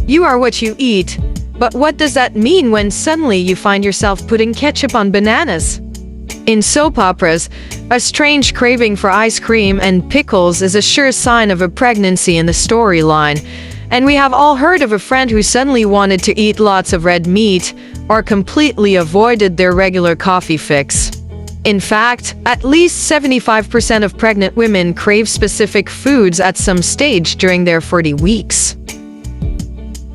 You are what you eat. But what does that mean when suddenly you find yourself putting ketchup on bananas? In soap operas, a strange craving for ice cream and pickles is a sure sign of a pregnancy in the storyline. And we have all heard of a friend who suddenly wanted to eat lots of red meat or completely avoided their regular coffee fix. In fact, at least 75% of pregnant women crave specific foods at some stage during their 40 weeks.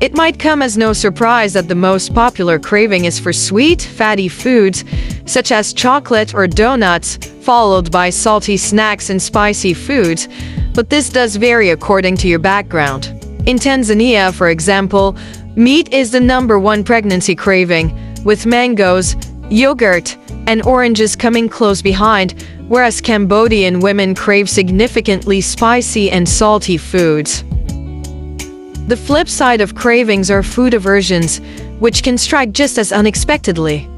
It might come as no surprise that the most popular craving is for sweet, fatty foods, such as chocolate or donuts, followed by salty snacks and spicy foods, but this does vary according to your background. In Tanzania, for example, meat is the #1 pregnancy craving, with mangoes, yogurt, and oranges coming close behind, whereas Cambodian women crave significantly spicy and salty foods. The flip side of cravings are food aversions, which can strike just as unexpectedly.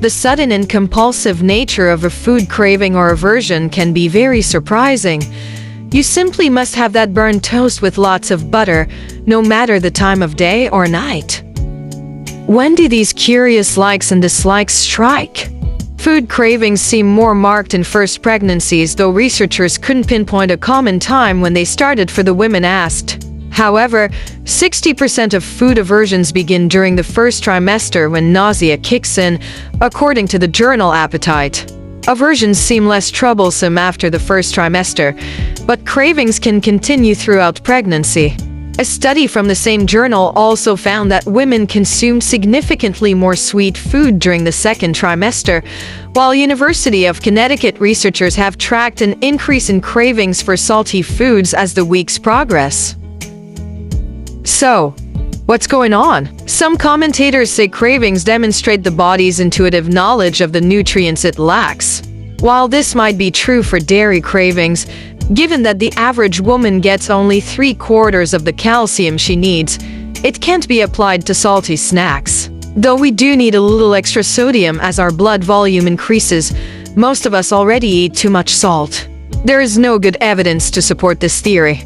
The sudden and compulsive nature of a food craving or aversion can be very surprising. You simply must have that burnt toast with lots of butter, no matter the time of day or night. When do these curious likes and dislikes strike? Food cravings seem more marked in first pregnancies, though researchers couldn't pinpoint a common time when they started for the women asked. However, 60% of food aversions begin during the first trimester when nausea kicks in, according to the journal Appetite. Aversions seem less troublesome after the first trimester, but cravings can continue throughout pregnancy. A study from the same journal also found that women consume significantly more sweet food during the second trimester, while University of Connecticut researchers have tracked an increase in cravings for salty foods as the weeks progress. So, what's going on? Some commentators say cravings demonstrate the body's intuitive knowledge of the nutrients it lacks. While this might be true for dairy cravings, given that the average woman gets only 3/4 of the calcium she needs, it can't be applied to salty snacks. Though we do need a little extra sodium as our blood volume increases, most of us already eat too much salt. There is no good evidence to support this theory.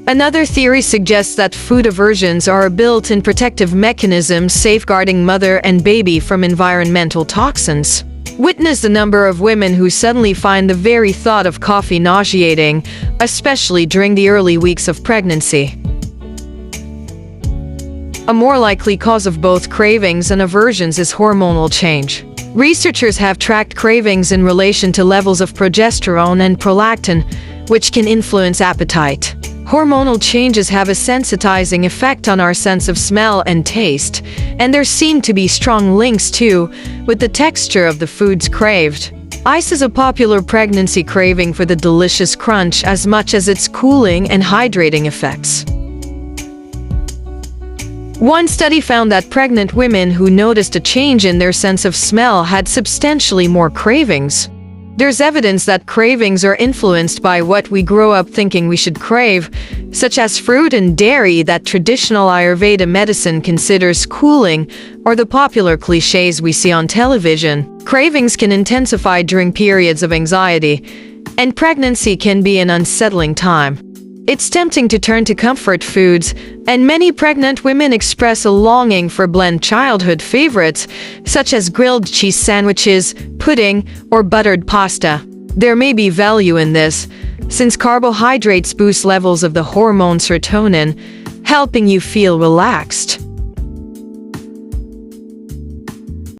Another theory suggests that food aversions are a built-in protective mechanism safeguarding mother and baby from environmental toxins. Witness the number of women who suddenly find the very thought of coffee nauseating, especially during the early weeks of pregnancy. A more likely cause of both cravings and aversions is hormonal change. Researchers have tracked cravings in relation to levels of progesterone and prolactin, which can influence appetite. Hormonal changes have a sensitizing effect on our sense of smell and taste, and there seem to be strong links too with the texture of the foods craved. Ice is a popular pregnancy craving for the delicious crunch as much as its cooling and hydrating effects. One study found that pregnant women who noticed a change in their sense of smell had substantially more cravings. There's evidence that cravings are influenced by what we grow up thinking we should crave, such as fruit and dairy that traditional Ayurveda medicine considers cooling, or the popular cliches we see on television. Cravings can intensify during periods of anxiety, and pregnancy can be an unsettling time. It's tempting to turn to comfort foods, and many pregnant women express a longing for bland childhood favorites, such as grilled cheese sandwiches, pudding, or buttered pasta. There may be value in this, since carbohydrates boost levels of the hormone serotonin, helping you feel relaxed.